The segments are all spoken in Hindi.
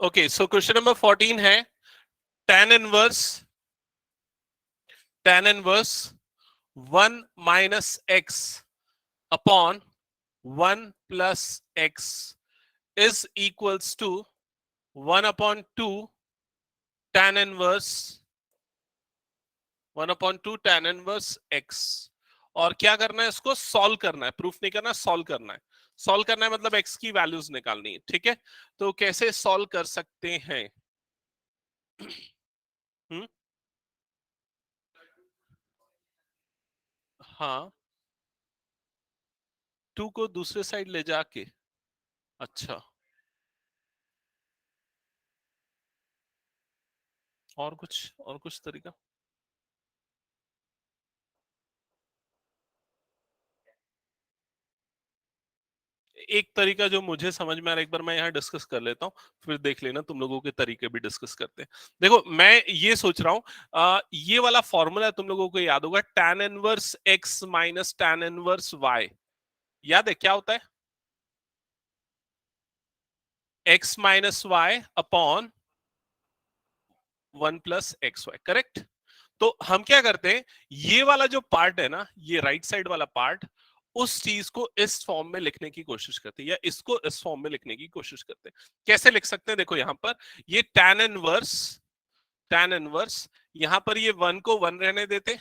ओके, सो क्वेश्चन नंबर 14 है tan inverse 1 minus x upon 1 plus x is equals to 1 upon 2 tan inverse 1 upon 2 tan inverse x। और क्या करना है, इसको सॉल्व करना है, प्रूफ नहीं करना, सॉल्व करना है। सॉल्व करना है मतलब x की वैल्यूज निकालनी है, ठीक है। तो कैसे सॉल्व कर सकते हैं? हम्म, हाँ, 2 को दूसरे साइड ले जाके, अच्छा, और कुछ तरीका? एक तरीका जो मुझे समझ में आ रहा है, एक बार मैं यहाँ डिस्कस कर लेता हूँ, फिर देख लेना, तुम लोगों के तरीके भी डिस्कस करते हैं। देखो, मैं ये सोच रहा हूँ, ये वाला फॉर्मूला तुम लोगों को याद होगा, tan inverse x minus tan inverse y। याद है क्या होता है? x minus y upon 1 plus x y, correct. तो हम क्या करते हैं, ये वाला जो पार्ट है ना, ये राइट साइड वाला पार्ट, उस चीज को इस फॉर्म में लिखने की कोशिश करते हैं, या इसको इस फॉर्म में लिखने की कोशिश करते हैं। कैसे लिख सकते हैं? देखो यहां पर ये tan इनवर्स, यहां पर ये 1 को 1 रहने देते,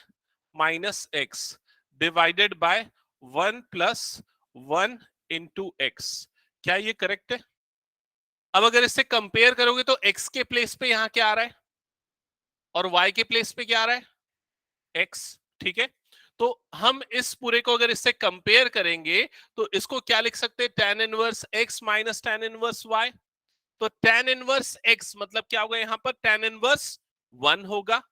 minus x divided by 1 plus 1 into x. क्या ये करेक्ट है? अब अगर इससे कंपेयर करोगे तो x के प्लेस पे यहां क्या आ रहा है, और y के प्लेस पे क्या आ रहा है, x, ठीक है। तो हम इस पूरे को अगर इससे कंपेयर करेंगे तो इसको क्या लिख सकते हैं, tan inverse x minus tan inverse y। तो tan इनवर्स x मतलब क्या होगा, यहां पर tan इनवर्स 1 होगा,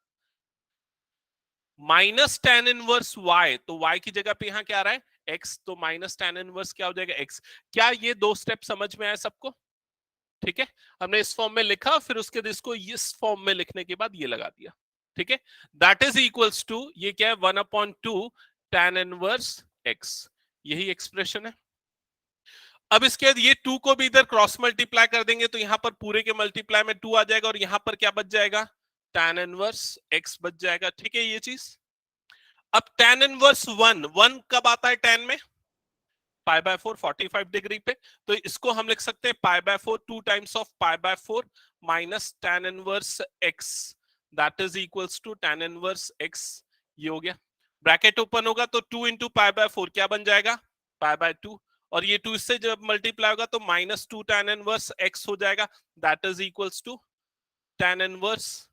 माइनस tan इनवर्स y, तो y की जगह पे यहां क्या आ रहा है, x, तो माइनस tan इनवर्स क्या हो जाएगा, x। क्या ये दो स्टेप समझ में आया सबको? ठीक है, हमने इस फॉर्म में लिखा, फिर उसके बाद इसको इस फॉर्म में लिखने के बाद ये लगा दिया, ठीक है। दैट इज इक्वल्स टू, ये क्या है, 1/2 tan इनवर्स x, यही एक्सप्रेशन है। अब इसके बाद ये 2 को भी इधर क्रॉस मल्टीप्लाई कर देंगे तो यहां पर पूरे के मल्टीप्लाई में 2 आ जाएगा, और यहां पर क्या बच जाएगा, tan इनवर्स x बच जाएगा, ठीक है ये चीज। अब tan इनवर्स 1 कब आता है tan में, पाई बाय 4 45 डिग्री पे, तो इसको हम लिख सकते हैं pi by 4 2 times of pi by 4 minus tan inverse x, that is equals to tan inverse x। ये हो गया, ब्रैकेट ओपन होगा तो 2 इंटू पाई बाय 4 क्या बन जाएगा, पाई बाय 2, और ये 2 इससे जब मल्टीप्लाई होगा तो माइनस 2 tan इनवर्स x हो जाएगा, that is equals to tan inverse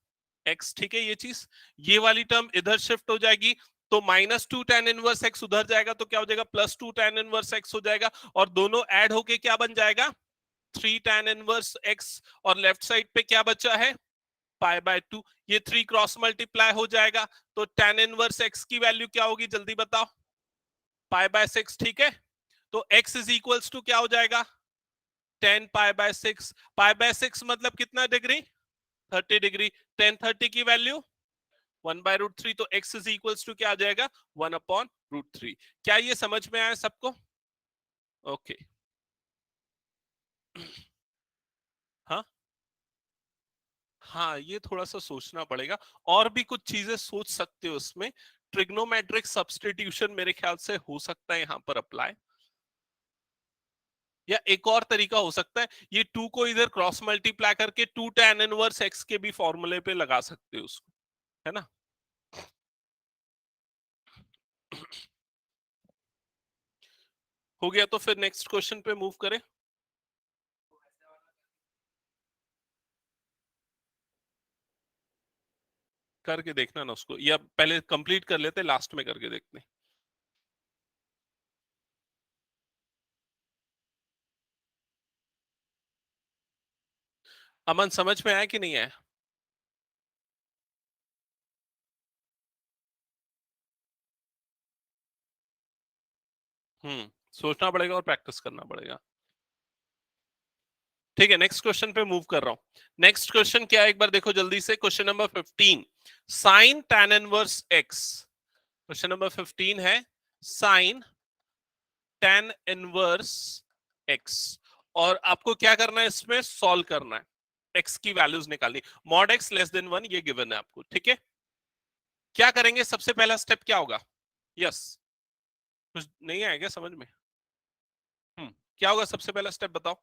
x, ठीक है ये चीज। ये वाली टर्म इधर शिफ्ट हो जाएगी, तो -2 tan इनवर्स x उधर जाएगा तो क्या हो जाएगा, +2 tan इनवर्स x हो जाएगा, और दोनों ऐड होके क्या बन जाएगा, 3 tan इनवर्स x, और लेफ्ट साइड पे क्या बचा है, पाई बाय 2। ये 3 क्रॉस मल्टीप्लाई हो जाएगा, तो tan इनवर्स x की वैल्यू क्या होगी, जल्दी बताओ, पाई बाय 6, ठीक है। तो x इज इक्वल्स टू क्या हो जाएगा, 10 पाई बाय 6। पाई बाय 6 मतलब कितना डिग्री, 30 डिग्री। 10 30 की वैल्यू 1/√3, तो x इज इक्वल्स टू क्या आ जाएगा, 1/√3। क्या ये समझ में आया सबको? ओके, हाँ हाँ, ये थोड़ा सा सोचना पड़ेगा, और भी कुछ चीजें सोच सकते हो उसमें। ट्रिग्नोमेट्रिक सब्स्टिट्यूशन मेरे ख्याल से हो सकता है यहाँ पर अप्लाई, या एक और तरीका हो सकता है, ये 2 को इधर क्रॉस मल्टीप्लाई करके 2 tan इनवर्स x के भी फॉर्मूले पे लगा सकते हो उसको, है ना। हो गया, तो फिर नेक्स्ट क्वेश्चन पे मूव करें। करके देखना ना उसको, या पहले कंप्लीट कर लेते, लास्ट में करके देखते। अमन समझ में आया कि नहीं आया? सोचना पड़ेगा और प्रैक्टिस करना पड़ेगा। ठीक है, नेक्स्ट क्वेश्चन पे मूव कर रहा हूं। नेक्स्ट क्वेश्चन क्या है, एक बार देखो जल्दी से, question number 15, sine tan inverse x। Question number 15 है साइन tan इनवर्स x, और आपको क्या करना है, इसमें सॉल्व करना है। एक्स की वैल्यूज निकालनी, मॉड एक्स लेस देन 1 ये गिवन है आपको, ठीक है। क्या करेंगे, सबसे पहला स्टेप क्या होगा? यस, कुछ नहीं आएगा समझ में? क्या होगा सबसे पहला स्टेप बताओ?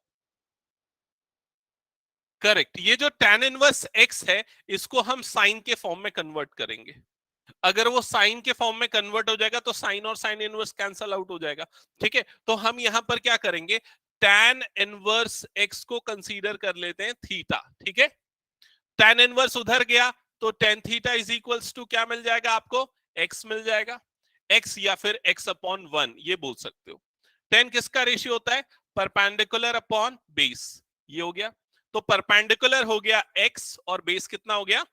करेक्ट, ये जो tan इनवर्स x है इसको हम साइन के फॉर्म में कन्वर्ट करेंगे। अगर वो साइन के फॉर्म में कन्वर्ट हो जाएगा तो साइन और साइन इनवर्स कैंसल आउट हो जाएगा, ठीक है। तो हम यहां पर क्या करेंगे, tan इनवर्स x को कंसीडर कर लेते हैं थीटा, ठीक है। tan इनवर्स उधर गया तो tan theta is equals to क्या मिल जाएगा आपको? x मिल जाएगा, x या फिर x अपॉन 1 ये बोल सकते हो। tan किसका रेशियो होता है? परपेंडिकुलर अपॉन बेस, ये हो गया। तो परपेंडिकुलर हो गया x और बेस कितना हो गया?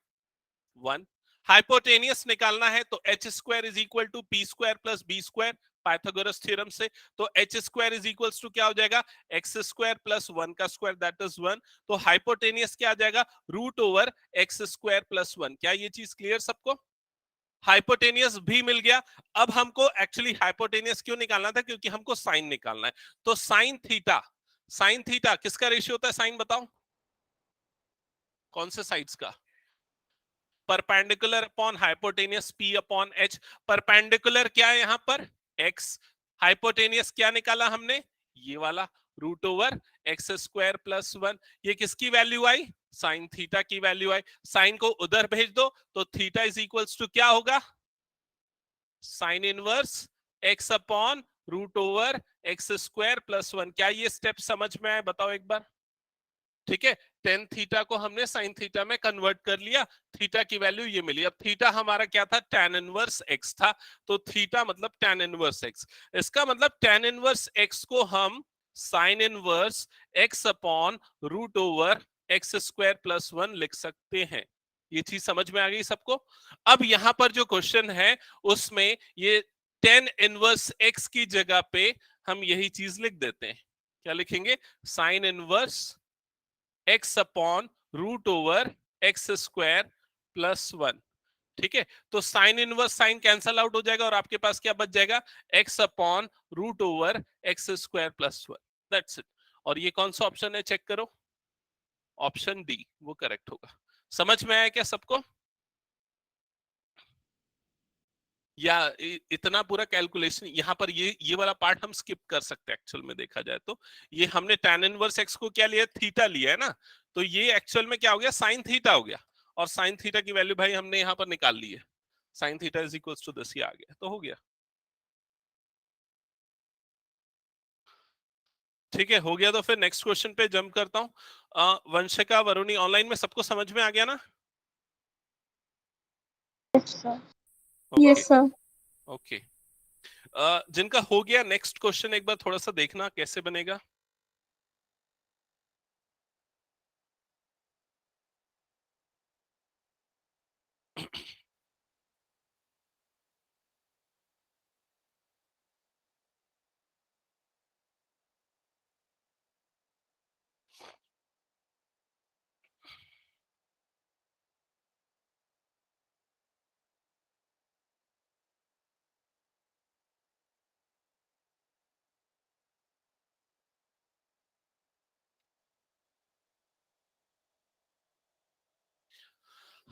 1। हाइपोटेनियस निकालना है तो h square is equal to p square plus b square Pythagoras theorem से। तो h square is equal to क्या हो जाएगा? एक्स स्क्वायर प्लस 1 का स्क्वायर दैट इज 1। तो हाइपोटेनियस क्या आ जाएगा? Root over x square plus 1। क्या ये चीज क्लियर सबको? हाइपोटेनियस भी मिल गया। अब हमको एक्चुअली हाइपोटेनियस क्यों निकालना था? क्योंकि हमको साइन निकालना है। तो साइन थीटा किसका रेशियो होता है? साइन बताओ, कौन से साइड्स का? Perpendicular upon hypotenuse p upon h। Perpendicular क्या है यहां पर? x। हाइपोटेनियस क्या निकाला हमने? ये वाला, root over x square plus 1। ये किसकी वैल्यू आई? साइन थीटा की वैल्यू आई। साइन को उधर भेज दो तो थीटा इज इक्वल्स टू क्या होगा? Sine inverse x upon root over x square plus 1। क्या ये स्टेप समझ में आए? बताओ एक बार। ठीक है, टेन थीटा को हमने साइन थीटा में कन्वर्ट कर लिया, थीटा की वैल्यू ये मिली। अब थीटा हमारा क्या था? tan इनवर्स x था। तो थीटा मतलब tan इनवर्स x। इसका मतलब tan इनवर्स x को हम sine inverse x upon root over x square plus 1 लिख सकते हैं। ये चीज समझ में आ गई सबको? अब यहां पर जो क्वेश्चन है उसमें ये tan इनवर्स x की जगह पे हम यही चीज लिख देते हैं। क्या लिखेंगे? Sine inverse x upon root over x square plus 1। ठीक है, तो sine inverse sine cancel out हो जाएगा और आपके पास क्या बच जाएगा? x upon root over x square plus 1। That's it. और ये कौन सा ऑप्शन है चेक करो? ऑप्शन डी वो करेक्ट होगा। समझ में आया क्या सबको? या इतना पूरा कैलकुलेशन यहाँ पर ये वाला पार्ट हम स्किप कर सकते हैं एक्चुअल में देखा जाए तो। ये हमने tan इनवर्स x को क्या लिया? थीटा लिया है ना। तो ये एक्चुअल में क्या हो गया? साइन थीटा हो गया। और साइन थीटा की वैल्यू भाई हमने यहाँ पर निकाल ली है। Sine theta is equal to this, ये आ गया तो हो गया। ठीक है, हो गया तो फिर नेक्स्ट क्वेश्चन पे जंप करता हूँ। वंशिका, वरुणी, ऑनलाइन में सबको समझ में आ गया ना? Yes sir. ओके, जिनका हो गया नेक्स्ट क्वेश्चन एक बार थोड़ा सा देखना कैसे बनेगा।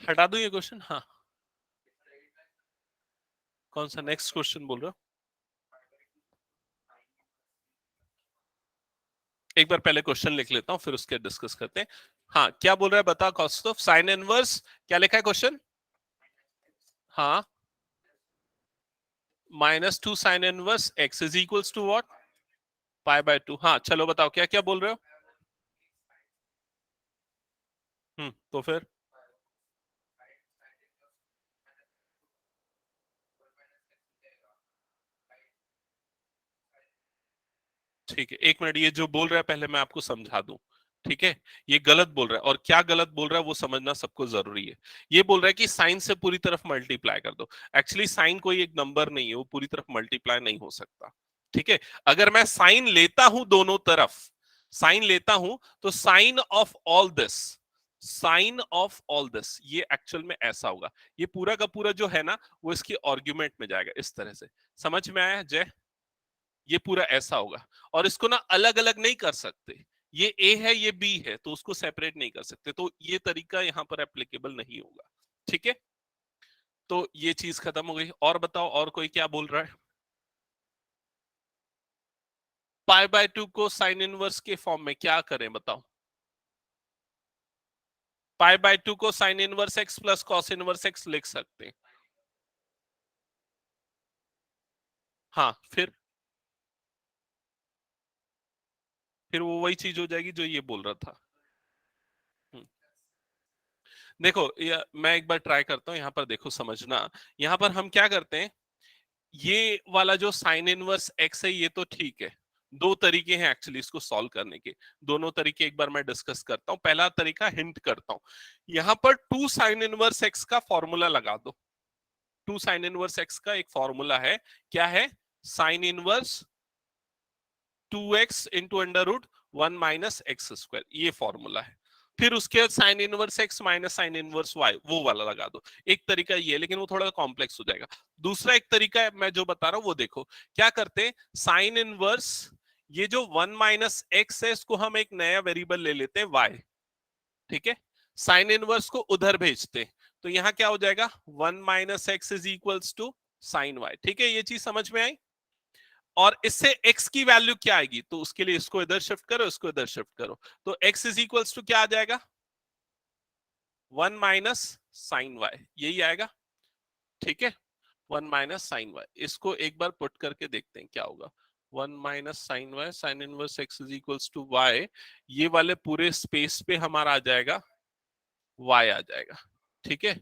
हटा दूं ये क्वेश्चन? हाँ, कौन सा नेक्स्ट क्वेश्चन बोल रहे हो? एक बार पहले क्वेश्चन लिख लेता हूं फिर उसके डिस्कस करते हैं। हाँ, क्या बोल रहा है बता कौस्तुभ? साइन इनवर्स क्या लिखा है क्वेश्चन? हाँ, -2 sine inverse x is equals to what? π/2। हाँ चलो बताओ क्या क्या बोल रहे हो? तो फिर ठीक है, एक मिनट, ये जो बोल रहा है पहले मैं आपको समझा दूं। ठीक है, ये गलत बोल रहा है और क्या गलत बोल रहा है वो समझना सबको जरूरी है। ये बोल रहा है कि साइन से पूरी तरफ मल्टीप्लाई कर दो। एक्चुअली साइन कोई एक नंबर नहीं है, वो पूरी तरफ मल्टीप्लाई नहीं हो सकता। ठीक है, अगर मैं साइन लेता हूं दोनों तरफ, साइन लेता हूं तो sine of all this, sine of all this ये एक्चुअल में ऐसा होगा। ये पूरा का पूरा जो है ना वो इसकी आर्ग्यूमेंट में जाएगा इस तरह से। समझ में आया जय? ये पूरा ऐसा होगा और इसको ना अलग अलग नहीं कर सकते, ये ए है ये बी है, तो उसको सेपरेट नहीं कर सकते, तो ये तरीका यहाँ पर एप्लीकेबल नहीं होगा। ठीक है, तो ये चीज खत्म हो गई। और बताओ, और कोई क्या बोल रहा है? पाई/2 को साइन इनवर्स के फॉर्म में क्या करें बताओ? पाई/2 को sign inverse x plus cos inverse x लिख सकते हैं। हाँ, फिर वो वही चीज हो जाएगी जो ये बोल रहा था। हम्म, देखो मैं एक बार ट्राई करता हूँ, यहाँ पर देखो समझना। यहाँ पर हम क्या करते हैं, ये वाला जो साइन इनवर्स एक्स है ये तो ठीक है। दो तरीके हैं एक्चुअली इसको सॉल्व करने के। दोनों तरीके एक बार मैं डिस्कस करता हूँ। पहला तरीका हिंट करता हूँ, यहाँ पर टू साइन इनवर्स एक्स का फॉर्मूला लगा दो। टू साइन इनवर्स एक्स का एक फॉर्मूला है, क्या है? Sine inverse 2x into under root 1 - x², ये फॉर्मूला है। फिर उसके बाद sine inverse x minus sine inverse y, वो वाला लगा दो। एक तरीका ये है, लेकिन वो थोड़ा कॉम्प्लेक्स हो जाएगा। दूसरा एक तरीका है मैं जो बता रहा हूं वो देखो, क्या करते हैं, साइन इनवर्स ये जो 1 - x है इसको हम एक नया वेरिएबल ले लेते हैं y। ठीक है, साइन इनवर्स को उधर भेजते हैं, तो यहां क्या हो जाएगा, 1 - x is equals to sine y। ठीक है, ये चीज समझ में आई? और इससे x की वैल्यू क्या आएगी, तो उसके लिए इसको इधर शिफ्ट करो, इसको इधर शिफ्ट करो, तो x इज इक्वल्स टू क्या आ जाएगा, 1 - sin y, यही आएगा। ठीक है, 1 - sin y, इसको एक बार पुट करके देखते हैं क्या होगा। 1 - sin y, sine inverse x is equals to y, ये वाले पूरे स्पेस पे हमारा आ जाएगा y आ जाएगा। ठीक है,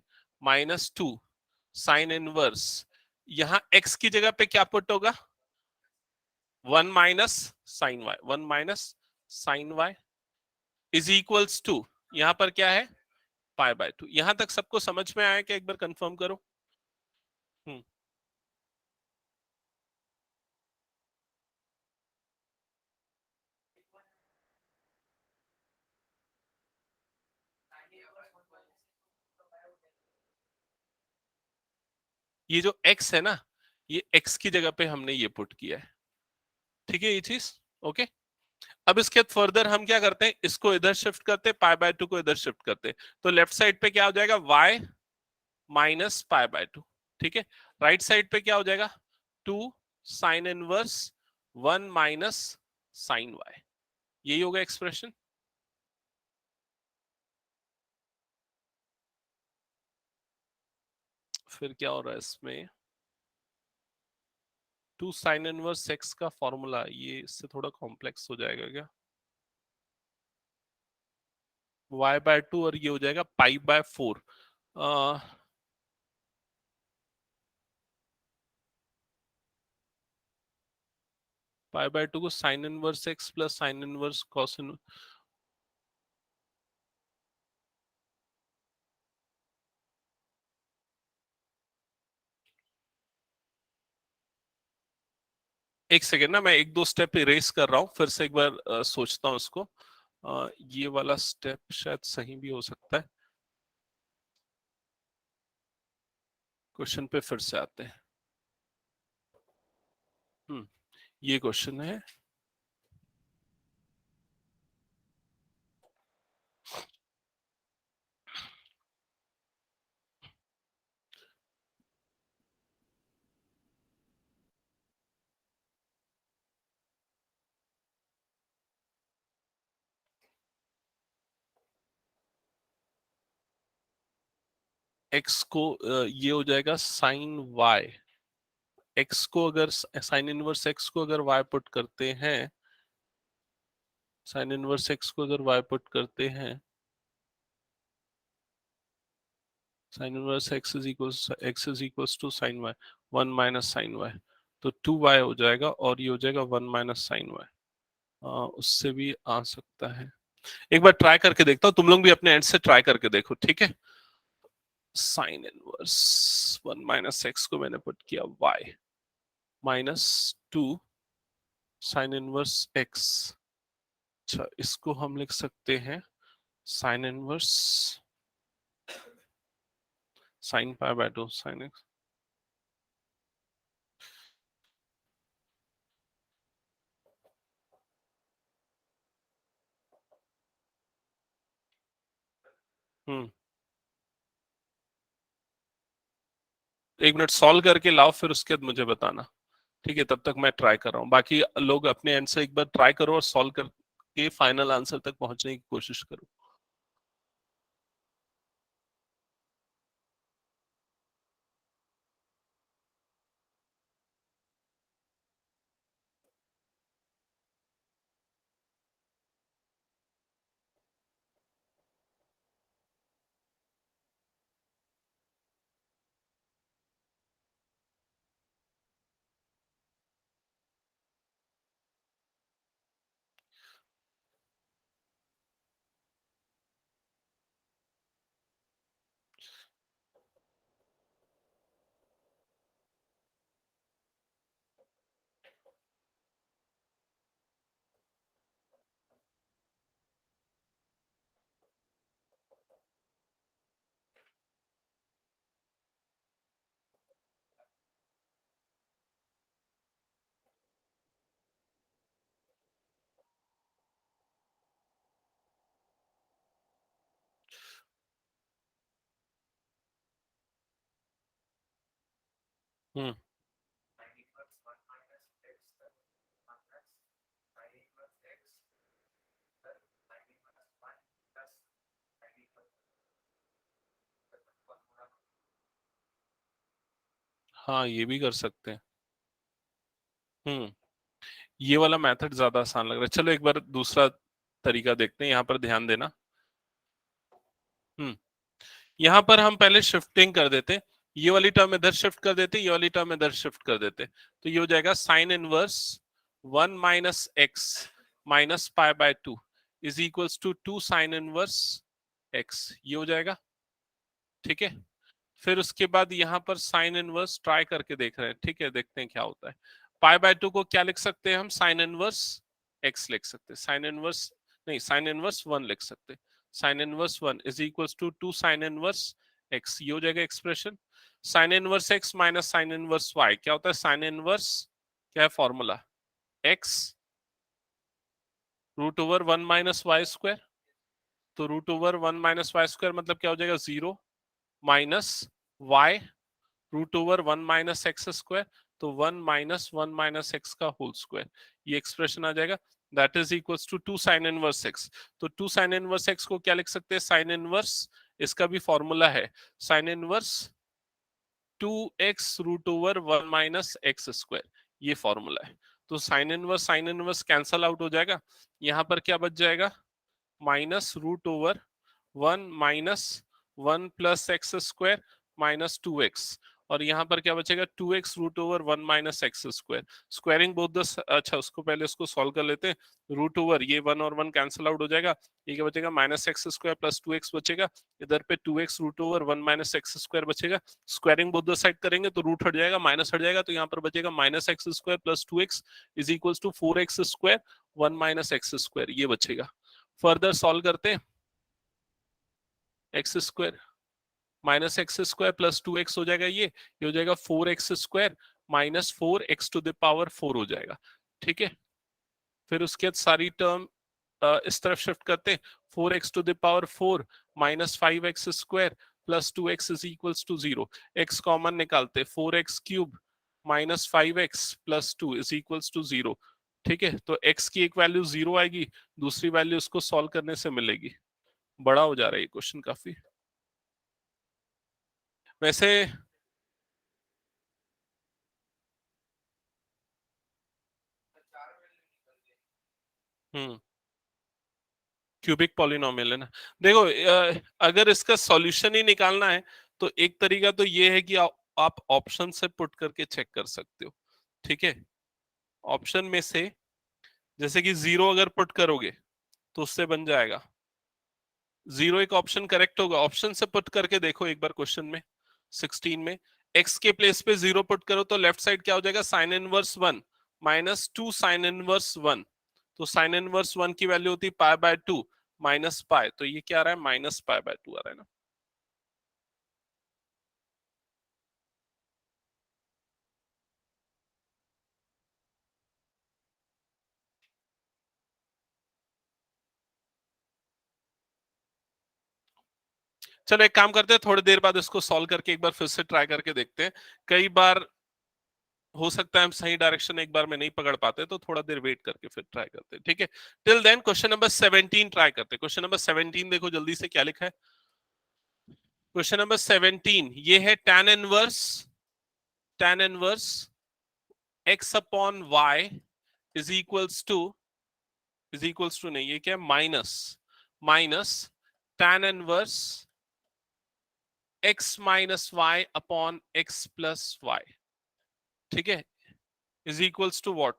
-2 साइन इनवर्स, यहां x की जगह पे क्या पुट होगा, 1 - sin y, 1 - sin y is equals to, यहां पर क्या है, पाई/2। यहां तक सबको समझ में आया क्या, एक बार कंफर्म करो। हम्म, ये जो x है ना, ये x की जगह पे हमने ये पुट किया है। ठीक है, ये चीज ओके। अब इसके बाद फर्दर हम क्या करते हैं, इसको इधर शिफ्ट करते हैं, पाई/2 को इधर शिफ्ट करते हैं, तो लेफ्ट साइड पे क्या हो जाएगा, y माइनस पाई/2। ठीक है, राइट साइड पे क्या हो जाएगा, 2 साइन इनवर्स 1 - sin y, यही होगा एक्सप्रेशन। फिर क्या हो रहा है इसमें, 2 साइन इनवर्स एक्स का फॉर्मूला, ये इससे थोड़ा कॉम्प्लेक्स हो जाएगा क्या, y/2 और ये हो जाएगा पाई/4। पाई/2 को sign inverse x plus sine inverse cos, एक सेकेंड ना, मैं एक दो स्टेप इरेज कर रहा हूँ, फिर से एक बार सोचता हूँ इसको। ये वाला स्टेप शायद सही भी हो सकता है। क्वेश्चन पे फिर से आते हैं। ये क्वेश्चन है, एक्स को ये हो जाएगा साइन वाई, एक्स को अगर साइन इनवर्स एक्स को अगर वाई पुट करते हैं, साइन इनवर्स एक्स को अगर वाई पुट करते हैं, sine inverse x is equals to sine y, 1 - sin y, तो 2y हो जाएगा, और ये हो जाएगा 1 - sin y। उससे भी आ सकता है, एक बार ट्राई करके देखता हूँ, तुम लोग भी अपने एंड से ट्राई करके देखो। ठीक है, साइन इनवर्स 1 - x को मैंने पुट किया y, -2 साइन इनवर्स x। अच्छा, इसको हम लिख सकते हैं साइन इनवर्स साइन पाई/2 sine x. Hmm. 1 minute solve करके लाओ, फिर उसके बाद मुझे बताना। ठीक है, तब तक मैं ट्राई कर रहा हूँ, बाकी लोग अपने एंड से एक बार ट्राई करो और सॉल्व करके फाइनल आंसर तक पहुंचने की कोशिश करो। हम्म। हाँ, ये भी कर सकते हैं। हम्म। ये वाला मेथड ज्यादा आसान लग रहा है, चलो एक बार दूसरा तरीका देखते हैं, यहाँ पर ध्यान देना। हम्म। यहाँ पर हम पहले शिफ्टिंग कर देते, ये वाली टर्म इधर शिफ्ट कर देते, ये वाली टर्म इधर शिफ्ट कर देते, तो ये हो जाएगा sine inverse 1 - x minus pi by 2 is equals to 2 sine inverse x, ये हो जाएगा। ठीक है, फिर उसके बाद यहाँ पर साइन इनवर्स ट्राई करके देख रहे हैं, ठीक है, देखते हैं क्या होता है। पाई बाय 2 को क्या लिख सकते हैं हम, साइन इनवर्स x लिख सकते हैं, साइन इनवर्स नहीं, साइन इनवर्स 1 लिख सकते हैं। Sine inverse 1 is equals to 2 sine inverse x, ये हो जाएगा expression. Sine inverse x minus sine inverse y क्या होता है, साइन इनवर्स क्या है formula, x root over 1 - y²। तो रूट ओवर 1 - y² मतलब क्या हो जाएगा, 0 minus y root over 1 - x²। तो 1 - 1 - x का होल स्क्वायर, ये एक्सप्रेशन आ जाएगा। That is equals to 2 sine inverse x। तो 2 साइन इनवर्स x को क्या लिख सकते हैं, साइन इनवर्स, इसका भी फॉर्मूला है, sine inverse 2x root over 1 - x², ये फॉर्मूला है। तो साइन इनवर्स कैंसल आउट हो जाएगा, यहाँ पर क्या बच जाएगा, minus root over 1 - 1 + x² -2x, और यहाँ पर क्या बचेगा, 2x root over 1 - x²। Squaring both the, अच्छा उसको पहले उसको सॉल्व कर लेते हैं। रूट ओवर ये 1 और 1 कैंसिल आउट हो जाएगा, ये क्या बचेगा, -x² + 2x बचेगा। इधर पे 2x रूट ओवर 1 - x² बचेगा। स्क्वायरिंग बोथ द साइड करेंगे तो रूट हट जाएगा, माइनस हट जाएगा, तो यहाँ पर बचेगा -x² + 2x is equals to 4x² 1 - x², ये बचेगा। फर्दर सॉल्व करते हैं, x² -x² + 2x हो जाएगा, ये हो जाएगा 4x² -4x⁴ हो जाएगा। ठीक है, फिर उसके बाद सारी टर्म इस तरफ शिफ्ट करते हैं, 4x⁴ -5x² + 2x is equals to 0। x common निकालते, 4x³ -5x + 2 is equals to 0। ठीक है, तो x की एक वैल्यू 0 आएगी, दूसरी वैल्यू उसको सॉल्व करने से मिलेगी। बड़ा हो जा रहा है ये क्वेश्चन काफी वैसे। हम्म। क्यूबिक पॉलिनोमियल है ना, देखो अगर इसका सॉल्यूशन ही निकालना है तो एक तरीका तो ये है कि आप ऑप्शन से पुट करके चेक कर सकते हो। ठीक है, ऑप्शन में से जैसे कि 0 अगर पुट करोगे तो उससे बन जाएगा 0, एक ऑप्शन करेक्ट होगा, ऑप्शन से पुट करके देखो एक बार क्वेश्चन में 16 में, x के प्लेस पे 0 पुट करो तो लेफ्ट साइड क्या हो जाएगा, साइन इनवर्स 1 -2 साइन इनवर्स 1। तो साइन इनवर्स 1 की वैल्यू होती है π/2 माइनस पाई, तो ये क्या आ रहा है, -π/2 आ रहा है ना। चलो एक काम करते हैं, थोड़ी देर बाद इसको सॉल्व करके एक बार फिर से ट्राई करके देखते हैं। कई बार हो सकता है हम सही डायरेक्शन एक बार में नहीं पकड़ पाते, तो थोड़ा देर वेट करके फिर ट्राई करते हैं, ठीक है। Till then question number 17 try करते हैं। क्वेश्चन नंबर 17 देखो जल्दी से क्या लिखा है। क्वेश्चन नंबर 17 ये है tan inverse x upon y is equals to नहीं, ये क्या है, minus minus tan inverse x minus y upon x plus y, ठीक है, इज इक्वल्स टू व्हाट।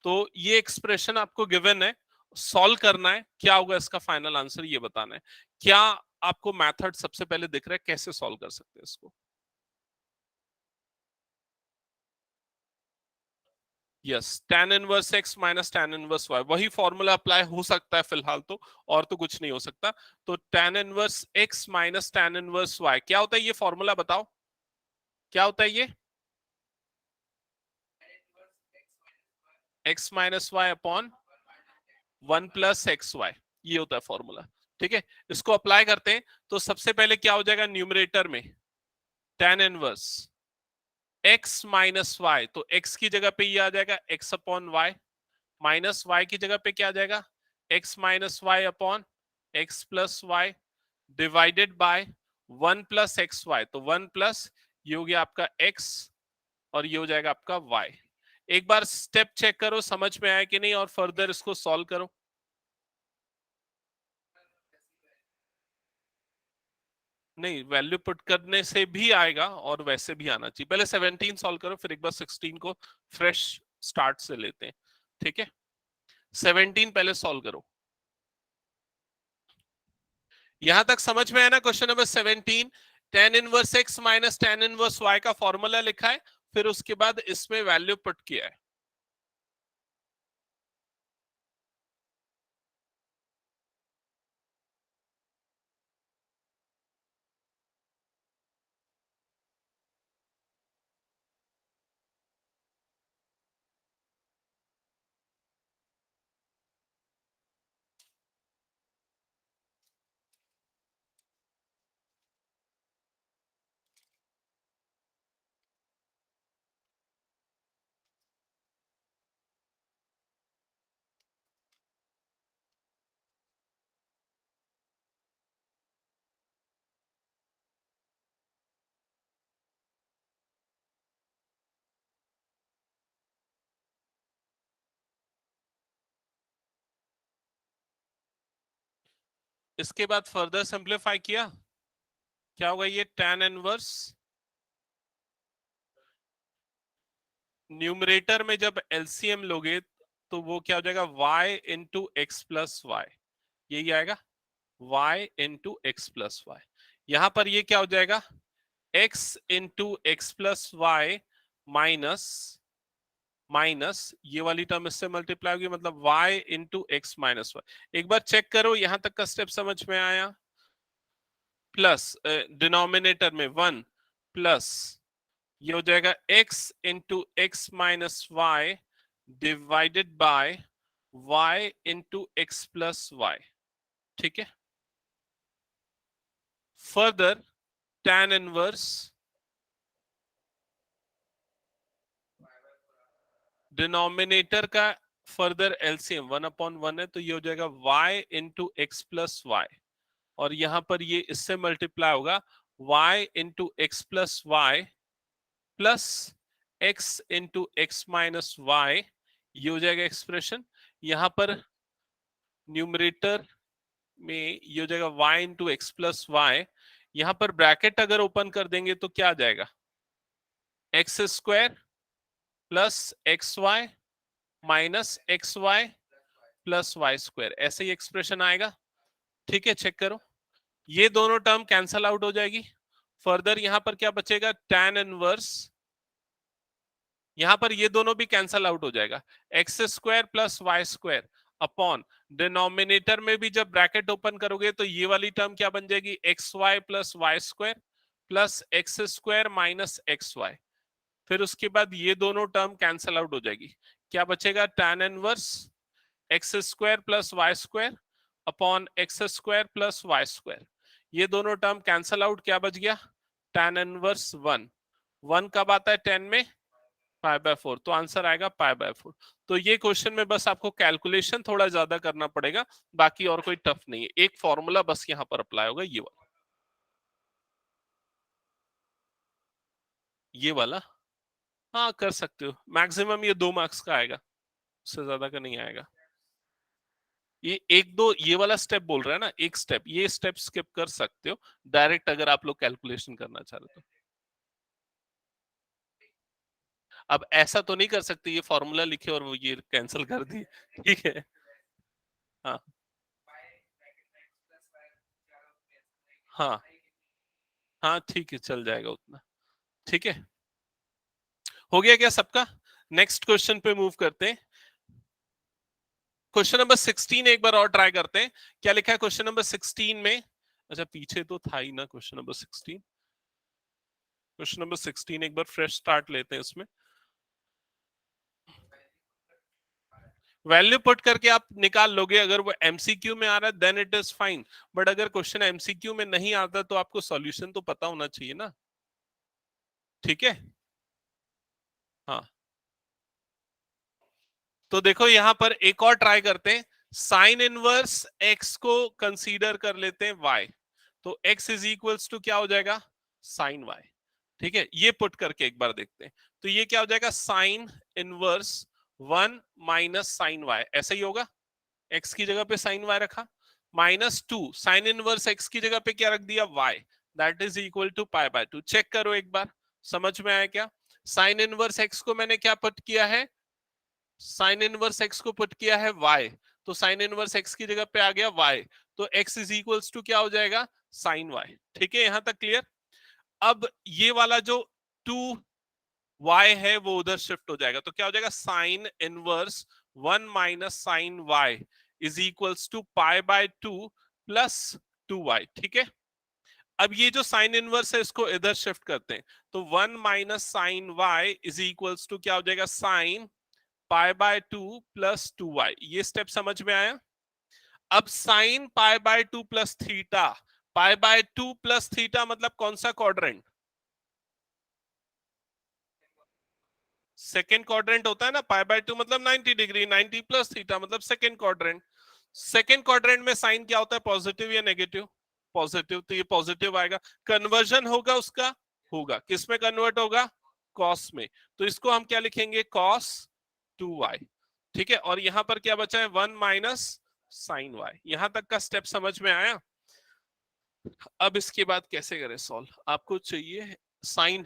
तो ये एक्सप्रेशन आपको गिवन है, सॉल्व करना है, क्या होगा इसका फाइनल आंसर ये बताना है। क्या आपको मेथड सबसे पहले दिख रहा है, कैसे सॉल्व कर सकते हैं इसको। Yes, tan inverse x minus tan inverse y, वही फॉर्मूला अप्लाई हो सकता है फिलहाल तो, और तो कुछ नहीं हो सकता। तो tan inverse x minus tan inverse y क्या होता है, ये फॉर्मूला बताओ क्या होता है ये। x minus y upon 1 + xy, ये होता है फॉर्मूला, ठीक है। इसको अप्लाई करते हैं तो सबसे पहले क्या हो जाएगा न्यूमरेटर में, tan inverse x minus y, तो x की जगह पे ये आ जाएगा x upon y, minus y की जगह पे क्या आ जाएगा x minus y upon x plus y, divided by 1 + xy, तो 1 ये हो गया आपका x और ये हो जाएगा आपका y। एक बार स्टेप चेक करो समझ में आया कि नहीं, और फर्दर इसको सॉल्व करो। नहीं, वैल्यू पुट करने से भी आएगा और वैसे भी आना चाहिए। पहले 17 सॉल्व करो, फिर एक बार 16 को फ्रेश स्टार्ट से लेते हैं, ठीक है। 17 पहले सॉल्व करो। यहां तक समझ में आया ना। Question number 17, tan inverse x minus tan inverse y का फॉर्मूला लिखा है, फिर उसके बाद इसमें वैल्यू पुट किया है। इसके बाद फर्दर सिंप्लीफाई किया, क्या होगा ये tan इनवर्स, न्यूमरेटर में जब एलसीएम लोगे तो वो क्या हो जाएगा y into x plus y, यही आएगा y into x plus y. यहां पर ये क्या हो जाएगा x into x plus y minus minus ये वाली टर्म इससे मल्टीप्लाई होगी, मतलब y into x minus y. एक बार चेक करो यहां तक का स्टेप समझ में आया। प्लस डिनोमिनेटर में 1 प्लस ये हो जाएगा x into x minus y divided by y into x plus y, ठीक है। फर्दर tan इनवर्स डिनोमिनेटर का फर्दर एलसीएम 1/1 है, तो ये हो जाएगा y into x plus y, और यहां पर ये इससे मल्टीप्लाई होगा y into x plus y plus x into x minus y, ये हो जाएगा एक्सप्रेशन। यहां पर न्यूमरेटर में ये हो जाएगा y into x plus y, यहां पर ब्रैकेट अगर ओपन कर देंगे तो क्या आ जाएगा x square plus x y minus x y plus y square, ऐसे ही एक्सप्रेशन आएगा, ठीक है। चेक करो ये दोनों टर्म कैंसल आउट हो जाएगी। फर्दर यहां पर क्या बचेगा tan इनवर्स, यहां पर ये दोनों भी कैंसल आउट हो जाएगा, x square plus y square upon denominator में भी जब ब्रैकेट ओपन करोगे तो ये वाली टर्म क्या बन जाएगी x y plus y square plus x square minus x y, फिर उसके बाद ये दोनों टर्म कैंसल आउट हो जाएगी। क्या बचेगा tan inverse x square plus y square upon x square plus y square, ये दोनों टर्म कैंसल आउट, क्या बच गया, tan इनवर्स 1। 1 कब आता है 10 में, π/4, तो आंसर आएगा π/4। तो ये क्वेश्चन में बस आपको कैलकुलेशन थोड़ा ज्यादा करना पड़ेगा, बाकी और कोई टफ नहीं है, एक फॉर्मूला बस यहाँ पर अप्लाई होगा, ये वाला। हाँ कर सकते हो, मैक्सिमम ये 2 मार्क्स का आएगा, उससे ज्यादा का नहीं आएगा। ये एक दो ये वाला स्टेप बोल रहा है ना, एक स्टेप, ये स्टेप स्किप कर सकते हो डायरेक्ट, अगर आप लोग कैलकुलेशन करना चाह रहे हो तो। अब ऐसा तो नहीं कर सकते ये फॉर्मूला लिखे और वो ये कैंसिल कर दी, ठीक है। हाँ हाँ हाँ ठीक है, चल जाएगा उतना, ठीक है। हो गया क्या सबका? नेक्स्ट क्वेश्चन पे मूव करते हैं। क्वेश्चन नंबर 16 एक बार और ट्राई करते हैं, क्या लिखा है क्वेश्चन नंबर 16 में। अच्छा पीछे तो था ही ना क्वेश्चन नंबर 16। क्वेश्चन नंबर 16 एक बार फ्रेश स्टार्ट लेते हैं उसमें। वैल्यू पुट करके आप निकाल लोगे, अगर वो एमसीक्यू में आ रहा है then it is fine, but अगर क्वेश्चन एमसीक्यू में नहीं आता तो आपको सॉल्यूशन तो पता होना चाहिए ना, ठीक है। हाँ तो देखो यहां पर एक और ट्राई करते हैं, साइन इनवर्स एक्स को कंसीडर कर लेते हैं वाई, तो एक्स इज इक्वल्स टू क्या हो जाएगा, साइन वाई, ठीक है। ये पुट करके एक बार देखते हैं, तो ये क्या हो जाएगा, साइन इनवर्स 1 - साइन वाई, ऐसा ही होगा, एक्स की जगह पे साइन वाई रखा, -2 साइन इनवर्स एक्स की जगह पे क्या रख दिया, y, that is equal to π/2। Check करो एक बार, समझ में आया क्या? साइन इनवर्स एक्स को मैंने क्या पुट किया है, साइन इनवर्स एक्स को पुट किया है वाई, तो साइन इनवर्स एक्स की जगह पे आ गया वाई, तो एक्स इज इक्वल्स टू क्या हो जाएगा, साइन वाई, ठीक है, यहां तक क्लियर। अब ये वाला जो 2y है वो उधर शिफ्ट हो जाएगा, तो क्या हो जाएगा, sine inverse 1 - sine y is equals to π/2 plus 2y, ठीक है। अब ये जो साइन इनवर्स है इसको इधर शिफ्ट करते हैं, तो 1 - sine y is equals to क्या हो जाएगा, साइन π/2 प्लस 2y, ये स्टेप समझ में आया। अब sine π/2 plus theta, π/2 plus theta मतलब कौन सा क्वाड्रेंट, सेकेंड क्वाड्रेंट होता है ना, π/2 मतलब 90 डिग्री, 90 प्लस थीटा मतलब सेकेंड क्वाड्रेंट। सेकेंड क्वाड्रेंट में साइन क्या होता है, पॉजिटिव या नेगेटिव, पॉजिटिव, तो ये पॉजिटिव आएगा। कन्वर्जन होगा उसका, होगा किस में कन्वर्ट होगा, कॉस में, तो इसको हम क्या लिखेंगे, कॉस 2y, ठीक है। और यहां पर क्या बचा है, 1 - साइन y, यहां तक का स्टेप समझ में आया। अब इसके बाद कैसे करें सॉल्व, आपको चाहिए साइन,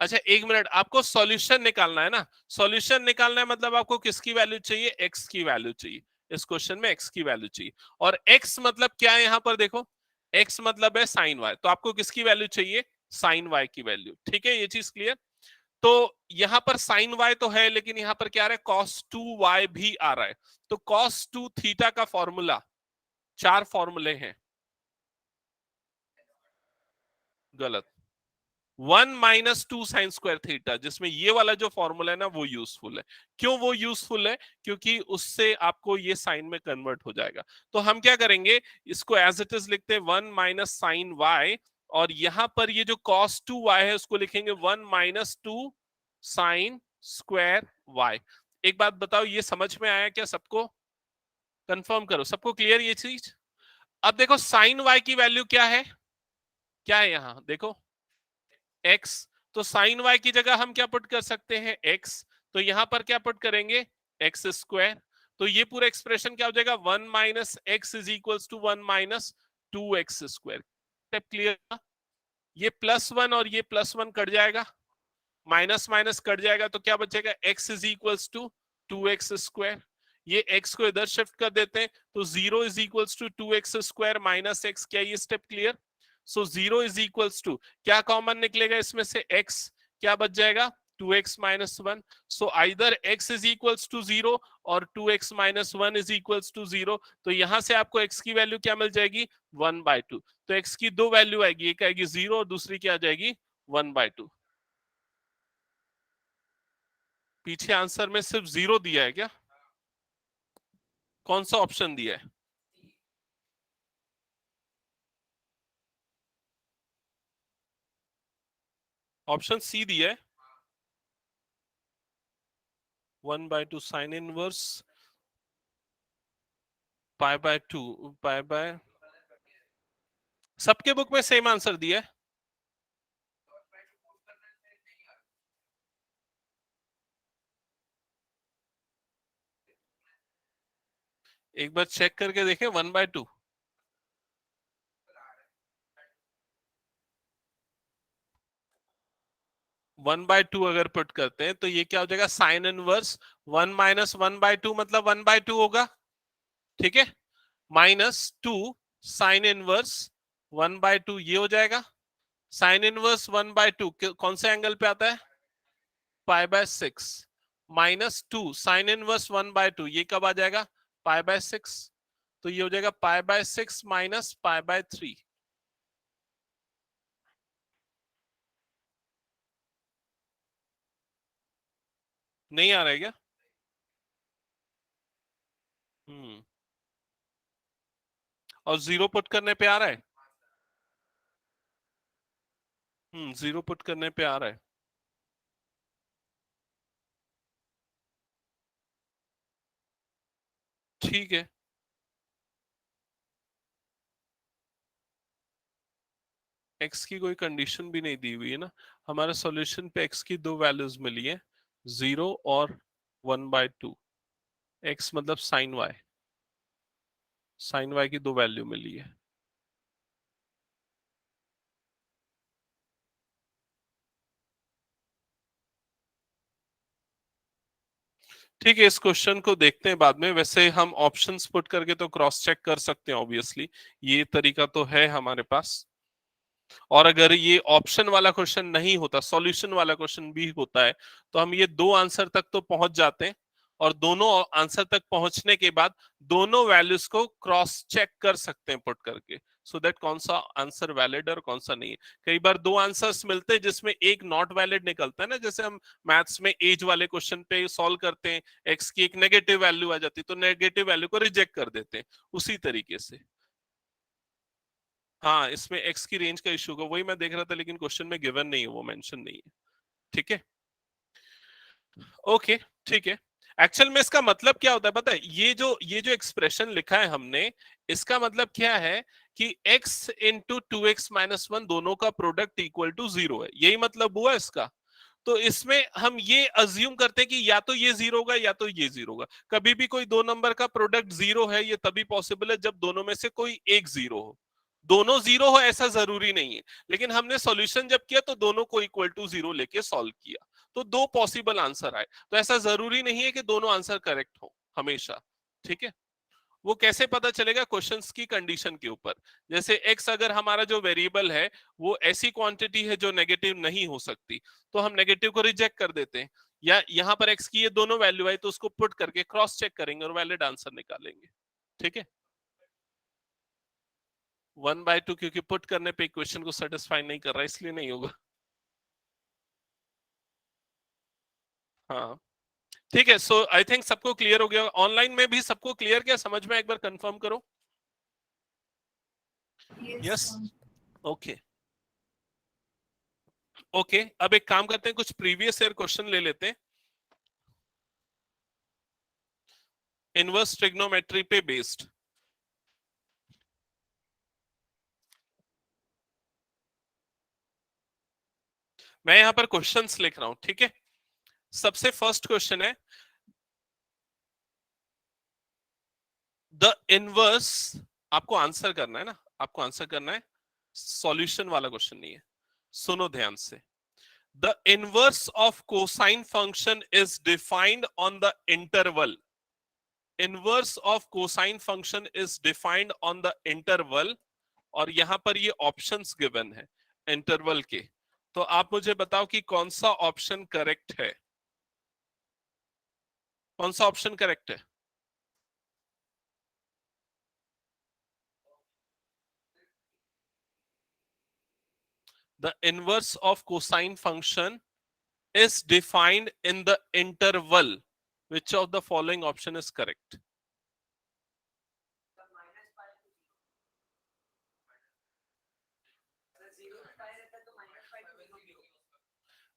अच्छा एक मिनट, आपको सॉल्यूशन निकालना है ना, सॉल्यूशन निकालना है मतलब आपको किसकी वैल्यू चाहिए, एक्स की वैल्यू चाहिए, इस क्वेश्चन में एक्स की वैल्यू चाहिए, और एक्स मतलब क्या है यहां पर देखो, एक्स मतलब है साइन वाई, तो आपको किसकी वैल्यू चाहिए, साइन वाई की वैल्यू, ठीक है, ये चीज क्लियर। तो यहां पर साइन वाई तो है, लेकिन यहां पर क्या आ रहा है, कॉस 2y भी आ रहा है, तो कॉस 2 थीटा का फॉर्मूला, 4 फॉर्मूले हैं, गलत, 1 - 2 sin² थीटा, जिसमें ये वाला जो फॉर्मूला है ना वो यूजफुल है। क्यों वो यूजफुल है, क्योंकि उससे आपको ये साइन में कन्वर्ट हो जाएगा। तो हम क्या करेंगे, इसको एज इट इज लिखते हैं 1 - साइन वाई, और यहां पर ये जो cos 2y है उसको लिखेंगे 1 - 2 sin² वाई। एक बात बताओ, ये समझ में आया क्या सबको, कंफर्म करो, सबको क्लियर ये चीज। अब देखो साइन वाई की वैल्यू क्या है यहां देखो, x, तो साइन y की जगह हम क्या पुट कर सकते हैं, x, तो यहां पर क्या पुट करेंगे, x², तो ये पूरा एक्सप्रेशन क्या हो जाएगा, 1 - x is equals to 1 - 2x²। Step clear, ये +1 और ये +1 कट जाएगा, माइनस माइनस कट जाएगा, तो क्या बचेगा, x is equals to 2x², ये x को इधर शिफ्ट कर देते हैं, तो 0 is equals to 2x² - x, क्या ये step clear. So 0 is equals to, क्या कॉमन निकलेगा इसमें से, x, क्या बच जाएगा, 2x - 1, so either x is equals to 0 और 2x - 1 इज इक्वल्स टू 0, तो यहां से आपको x की वैल्यू क्या मिल जाएगी, 1/2, तो x की दो वैल्यू आएगी, एक आएगी 0 और दूसरी क्या आ जाएगी, 1/2। पीछे आंसर में सिर्फ 0 दिया है क्या, कौन सा ऑप्शन दिया है, ऑप्शन सी दिया है 1/2 साइन इनवर्स पाई/2 पाई बाय, सबके बुक में सेम आंसर दिया है। एक बार चेक करके देखें 1/2। 1/2 अगर पुट करते हैं तो ये क्या हो जाएगा, साइन इनवर्स 1 - 1/2 मतलब 1/2 होगा, ठीक है। -2 साइन इनवर्स 1/2 ये हो जाएगा। साइन इनवर्स 1/2 कौन से एंगल पे आता है, पाई/6। -2 साइन इनवर्स 1/2 ये कब आ जाएगा, पाई/6। तो ये हो जाएगा पाई/6 माइनस पाई/3। नहीं आ रहा है क्या? हम्म। और जीरो पुट करने पे आ रहा है। जीरो पुट करने पे आ रहा है। ठीक है। एक्स की कोई कंडीशन भी नहीं दी हुई है ना, हमारे सॉल्यूशन पे एक्स की दो वैल्यूज मिली है, 0 और 1/2। एक्स मतलब साइन वाई, साइन वाई की दो वैल्यू मिली है। ठीक है, इस क्वेश्चन को देखते हैं बाद में। वैसे हम ऑप्शंस पुट करके तो क्रॉस चेक कर सकते हैं ऑब्वियसली, ये तरीका तो है हमारे पास। और अगर ये ऑप्शन वाला क्वेश्चन नहीं होता, सॉल्यूशन वाला क्वेश्चन भी होता है, तो हम ये दो आंसर तक तो पहुंच जाते हैं, और दोनों आंसर तक पहुंचने के बाद दोनों वैल्यूज को क्रॉस चेक कर सकते हैं पुट करके, सो दैट कौन सा आंसर वैलिड और कौन सा नहीं है। कई बार दो आंसर्स मिलते हैं जिसमें एक नॉट वैलिड निकलता है ना, जैसे हम मैथ्स में एज वाले क्वेश्चन पे सॉल्व करते हैं, एक्स की एक नेगेटिव वैल्यू आ जाती है तो नेगेटिव वैल्यू को रिजेक्ट कर देते हैं, उसी तरीके से। हाँ, इसमें एक्स की रेंज का इशू होगा, वही मैं देख रहा था, लेकिन क्वेश्चन में गिवन नहीं है, वो मेंशन नहीं है। ठीक है, ओके, ठीक है। एक्चुअल में इसका मतलब क्या होता है पता है, ये जो एक्सप्रेशन लिखा है हमने, इसका मतलब क्या है कि x इंटू 2x - 1 दोनों का प्रोडक्ट इक्वल टू 0 है, यही मतलब हुआ इसका। तो इसमें हम ये अज्यूम करते हैं कि या तो ये जीरो होगा या तो ये जीरो होगा। कभी भी कोई दो नंबर का प्रोडक्ट जीरो है, ये तभी पॉसिबल है जब दोनों में से कोई एक जीरो हो। दोनों जीरो हो ऐसा जरूरी नहीं है, लेकिन हमने सॉल्यूशन जब किया तो दोनों को इक्वल टू जीरो लेके सॉल्व किया, तो दो पॉसिबल आंसर आए। तो ऐसा जरूरी नहीं है कि दोनों आंसर करेक्ट हो हमेशा, ठीक है। वो कैसे पता चलेगा, क्वेश्चंस की कंडीशन के ऊपर। जैसे x अगर हमारा जो वेरिएबल है वो ऐसी क्वांटिटी है जो नेगेटिव नहीं हो सकती, तो हम नेगेटिव को रिजेक्ट कर देते हैं। या यहाँ पर x की ये दोनों वैल्यू आई तो उसको पुट करके क्रॉस चेक करेंगे और वैलिड आंसर निकालेंगे, ठीक है। 1/2 क्योंकि पुट करने पे इक्वेशन को सेटिस्फाई नहीं कर रहा, इसलिए नहीं होगा। हाँ, ठीक है। सो आई थिंक सबको क्लियर हो गया, ऑनलाइन में भी सबको क्लियर, क्या समझ में, एक बार कंफर्म करो। Yes, okay. ओके, अब एक काम करते हैं, कुछ प्रीवियस ईयर क्वेश्चन ले लेते हैं, इनवर्स ट्रिग्नोमेट्री पे बेस्ड। मैं यहां पर क्वेश्चंस लिख रहा हूं, ठीक है। सबसे फर्स्ट क्वेश्चन है, द इनवर्स, आपको आंसर करना है ना, आपको आंसर करना है, सॉल्यूशन वाला क्वेश्चन नहीं है। सुनो ध्यान से, the inverse of cosine function is defined on the interval. Inverse of cosine function is defined on the interval, और यहां पर ये ऑप्शंस गिवन है इंटरवल के। तो आप मुझे बताओ कि कौन सा ऑप्शन करेक्ट है, कौन सा ऑप्शन करेक्ट है। The inverse of cosine function is defined in the interval. Which of the following option is correct?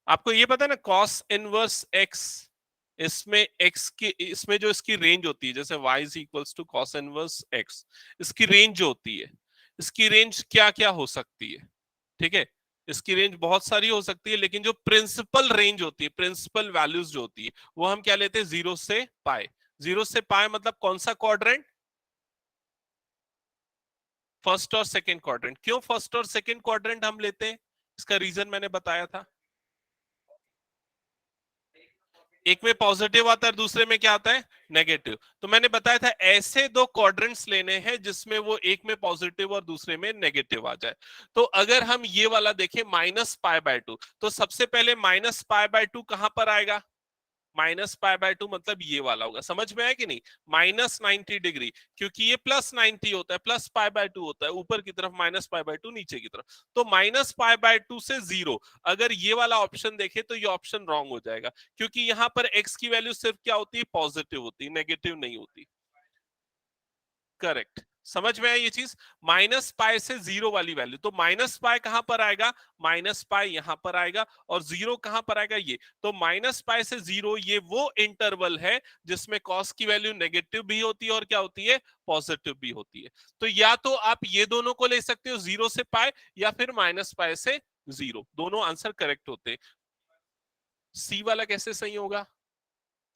आपको ये पता है ना कॉस इनवर्स एक्स, इसमें एक्स की, इसमें जो इसकी रेंज होती है, जैसे y is equals to cos inverse x, इसकी रेंज जो होती है, इसकी रेंज क्या क्या हो सकती है? ठीक है, इसकी रेंज बहुत सारी हो सकती है, लेकिन जो प्रिंसिपल रेंज होती है, प्रिंसिपल वैल्यूज जो होती है, वो हम क्या लेते हैं? 0 से पाई। 0 से पाई मतलब कौन सा क्वाड्रेंट? फर्स्ट और सेकंड क्वाड्रेंट। क्यों फर्स्ट और सेकंड क्वाड्रेंट हम लेते हैं? इसका रीजन मैंने बताया था। एक में पॉजिटिव आता है, दूसरे में क्या आता है? नेगेटिव। तो मैंने बताया था ऐसे दो क्वाड्रेंट्स लेने हैं जिसमें वो एक में पॉजिटिव और दूसरे में नेगेटिव आ जाए। तो अगर हम ये वाला देखें -π/2, तो सबसे पहले -π/2 कहां पर आएगा? -π/2 मतलब ये वाला होगा। समझ में आया कि नहीं? -90 डिग्री, क्योंकि ये +90 होता है, +π/2 होता है ऊपर की तरफ, -π/2 नीचे की तरफ। तो -π/2 से 0, अगर ये वाला ऑप्शन देखे तो ये ऑप्शन रॉन्ग हो जाएगा, क्योंकि यहां पर x की वैल्यू सिर्फ क्या होती है? पॉजिटिव होती है, नेगेटिव नहीं होती। करेक्ट, समझ में आया ये चीज? -π से 0 वाली वैल्यू, तो -π कहां पर आएगा? -π यहां पर आएगा, और 0 कहां पर आएगा? ये। तो -π से 0 ये वो इंटरवल है जिसमें कॉस की वैल्यू नेगेटिव भी होती है और क्या होती है? पॉजिटिव भी होती है। तो या तो आप ये दोनों को ले सकते हो, 0 से π या फिर -π से 0, दोनों आंसर करेक्ट होते हैं। सी वाला कैसे सही होगा?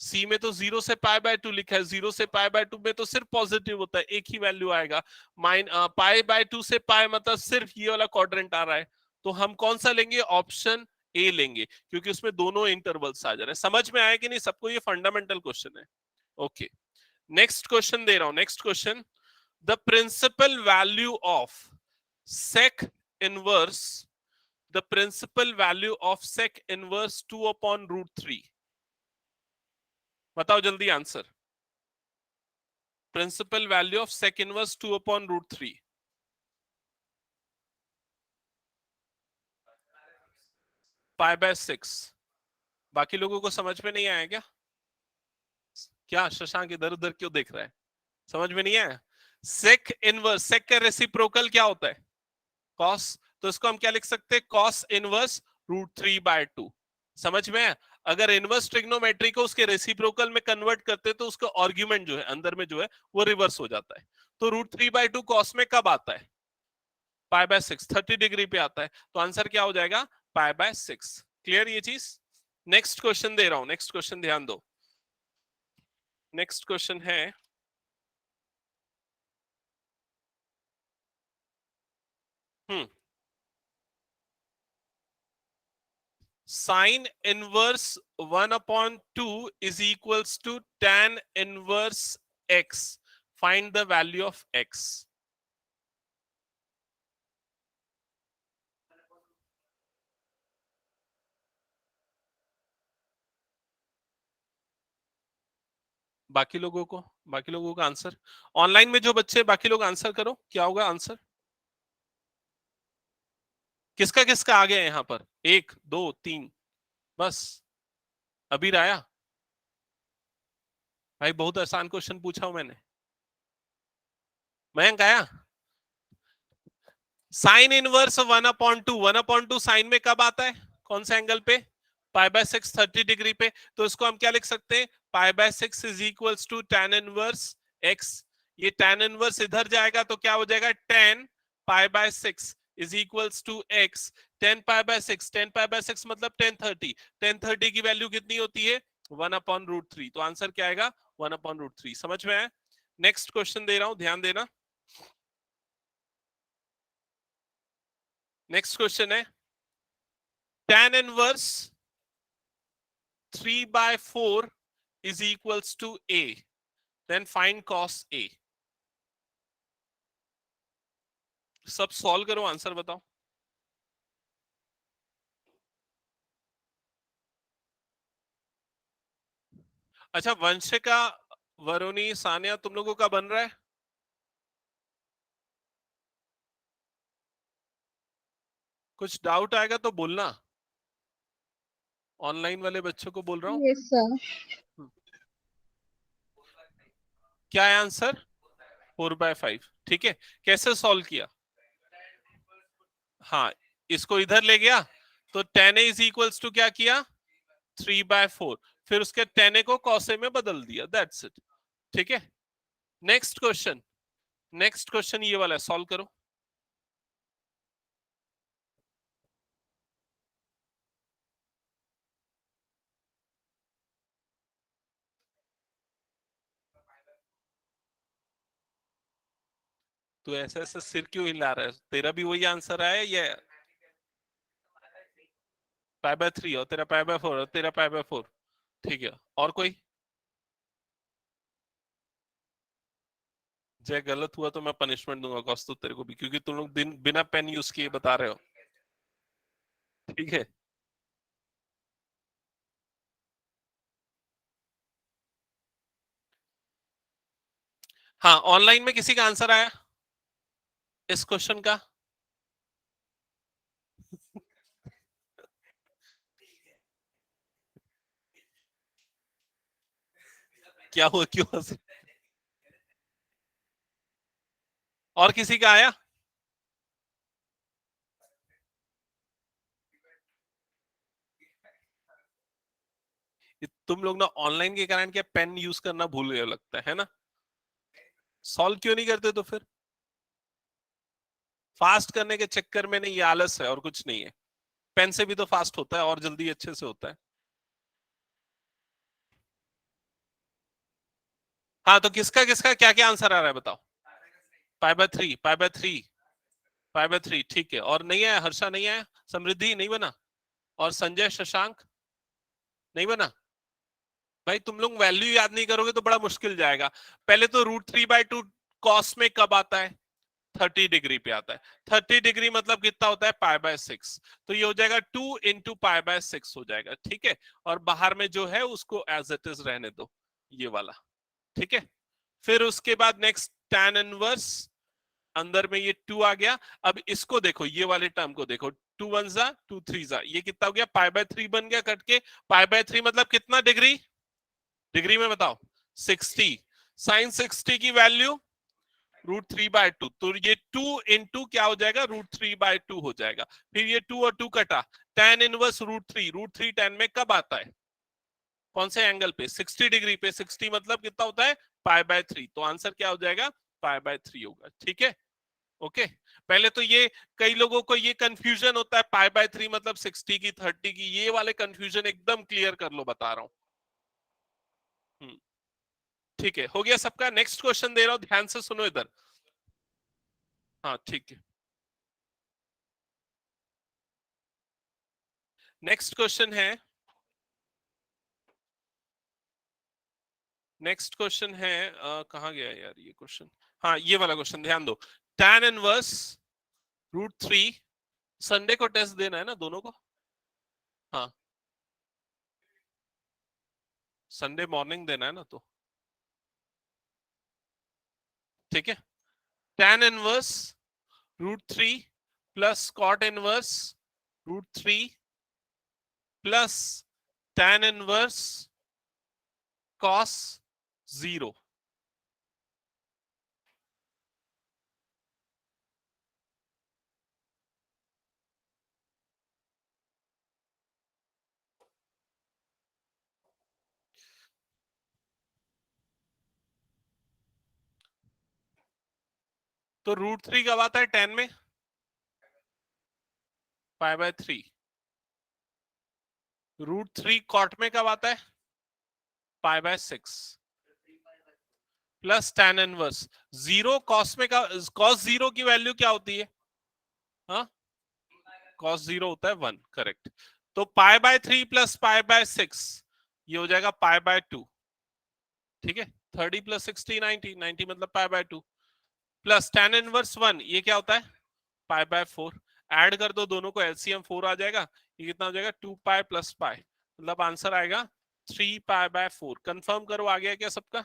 सी में तो 0 से π/2 लिखा है, 0 से π/2 में तो सिर्फ पॉजिटिव होता है, एक ही वैल्यू आएगा। π/2 से पाई मतलब सिर्फ ये वाला क्वाड्रेंट आ रहा है। तो हम कौन सा लेंगे? ऑप्शन ए लेंगे, क्योंकि उसमें दोनों इंटरवल्स आ जा रहे हैं। समझ में आया कि नहीं सबको? ये फंडामेंटल क्वेश्चन है। ओके, नेक्स्ट क्वेश्चन दे रहा हूं। Next question, the principal value of sec inverse, the principal value of sec inverse 2/√3। बताओ जल्दी answer. Principal value of sec inverse 2/√3। π/6। बाकी लोगों को समझ में नहीं आया क्या? क्या शशांक इधर उधर क्यों देख रहा है? समझ में नहीं आया? सेक इनवर्स, सेक का रेसिप्रोकल क्या होता है? कॉस। तो इसको हम क्या लिख सकते हैं? Cos inverse √3/2। समझ में आया? अगर इनवर्स ट्रिग्नोमेट्री को उसके रेसिप्रोकल में कन्वर्ट करते तो उसका आर्ग्यूमेंट जो है अंदर में जो है वो रिवर्स हो जाता है। तो √3/2 कॉस में कब आता है? π/6, 30 डिग्री पे आता है। तो आंसर क्या हो जाएगा? π/6। क्लियर ये चीज? नेक्स्ट क्वेश्चन दे रहा हूं, नेक्स्ट क्वेश्चन ध्यान दो। नेक्स्ट क्वेश्चन है, hmm sine inverse 1/2 is equals to tan inverse x, find the value of x। बाकी लोगों का आंसर ऑनलाइन में जो बच्चे, बाकी लोग आंसर करो, क्या होगा आंसर? किसका किसका आ गया यहां पर? 1 2 3, बस अभी आया। भाई बहुत आसान क्वेश्चन पूछा हूं मैंने। मयंक आया? साइन इनवर्स 1/2, 1/2 साइन में कब आता है? कौन से एंगल पे? π/6, 30 डिग्री पे। तो इसको हम क्या लिख सकते हैं? π/6 is equals to tan inverse x। ये tan इनवर्स इधर जाएगा तो क्या हो जाएगा? tan π/6 is equals to x। tan π/6 मतलब tan 30 की वैल्यू कितनी होती है? 1/√3। तो आंसर क्या आएगा? 1/√3। समझ में आया? नेक्स्ट क्वेश्चन दे रहा हूं, ध्यान देना। नेक्स्ट क्वेश्चन है, tan inverse 3/4 is equals to a, then find cos a। सब सॉल्व करो, आंसर बताओ। अच्छा, वंशिका, वरुणी, सानिया, तुम लोगों का बन रहा है? कुछ डाउट आएगा तो बोलना। ऑनलाइन वाले बच्चों को बोल रहा हूँ। Yes sir. क्या है आंसर? 4/5। ठीक है, कैसे सॉल्व किया? हाँ, इसको इधर ले गया, तो tan a is equals to क्या किया 3/4, फिर उसके tan a को cos a में बदल दिया, दैट्स इट। ठीक है, नेक्स्ट क्वेश्चन, नेक्स्ट क्वेश्चन ये वाला सॉल्व करो। तू ऐसे ऐसे सिर क्यों हिला रहा है, तेरा भी वही आंसर आया ये π/3 और तेरा π/4 और तेरा π/4। ठीक है, और कोई? जय गलत हुआ तो मैं पनिशमेंट दूंगा कौस्तुभ तेरे को भी, क्योंकि तुम लोग दिन बिना पेन यूज किए बता रहे हो। ठीक है, हाँ ऑनलाइन में किसी का आंसर आया इस क्वेश्चन का? क्या हुआ, क्यों हंसे? और किसी का आया? तुम लोग ना ऑनलाइन के कारण क्या पेन यूज करना भूल गए लगता है ना? सॉल्व क्यों नहीं करते तो फिर? फास्ट करने के चक्कर में नहीं, ये आलस है और कुछ नहीं है। पेन से भी तो फास्ट होता है और जल्दी अच्छे से होता है। हाँ तो किसका किसका क्या क्या आंसर आ रहा है बताओ। π/3, π/3, π/3, ठीक है। और नहीं आया, हर्षा नहीं आया, समृद्धि नहीं बना, और संजय शशांक नहीं बना। भाई तुम लोग वैल्यू याद नहीं करोगे तो बड़ा मुश्किल जाएगा। पहले तो √3/2 कॉस में कब आता है? 30 डिग्री पे आता है। 30 डिग्री मतलब कितना होता है π/6, तो ये हो जाएगा 2 × π/6 हो जाएगा। ठीक है, और बाहर में जो है उसको एज इट इज रहने दो, ये वाला। ठीक है, फिर उसके बाद नेक्स्ट tan इनवर्स, अंदर में ये 2 आ गया। अब इसको देखो, ये वाले टर्म को देखो, 2 × 1 = 2 × 3 = ये कितना हो गया π/3 बन गया कट के। π/3 मतलब कितना डिग्री, डिग्री में बताओ 60। साइन 60 की वैल्यू √3/2, तो ये 2 × क्या हो जाएगा √3/2 हो जाएगा। फिर ये 2 और 2 कटा, tan इनवर्स √3, √3 tan में कब आता है, कौन से एंगल पे, 60 डिग्री पे। 60 मतलब कितना होता है π/3, तो आंसर क्या हो जाएगा π/3 होगा। ठीक है, ओके। पहले तो ये कई लोगों को ये कंफ्यूजन होता है π/3 मतलब 60 की 30 की, ये वाले कंफ्यूजन एकदम क्लियर कर लो, बता रहा हूँ। ठीक है, हो गया सबका। नेक्स्ट क्वेश्चन दे रहा हूं, ध्यान से सुनो इधर। हाँ ठीक है, नेक्स्ट क्वेश्चन है, नेक्स्ट क्वेश्चन है कहाँ गया यार ये क्वेश्चन? हाँ ये वाला क्वेश्चन ध्यान दो। tan इनवर्स √3, संडे को टेस्ट देना है ना दोनों को? हाँ, संडे मॉर्निंग देना है ना, तो ठीक है। tan inverse √3 plus cot inverse √3 plus tan inverse cos 0। तो √3 कब आता है tan में? π/3। √3 cot में कब आता है? π/6 प्लस tan इनवर्स 0 cos में का, cos 0 की वैल्यू क्या होती है? हाँ, cos 0 होता है 1, करेक्ट। तो π/3 प्लस π/6 ये हो जाएगा π/2। ठीक है, 30 प्लस 60 90, 90 मतलब π/2 प्लस tan इनवर्स 1, ये क्या होता है π/4। ऐड कर दो दोनों को, एलसीएम 4 आ जाएगा। ये कितना हो जाएगा 2π प्लस π, मतलब आंसर आएगा 3π/4। कंफर्म करो, आ गया क्या सबका?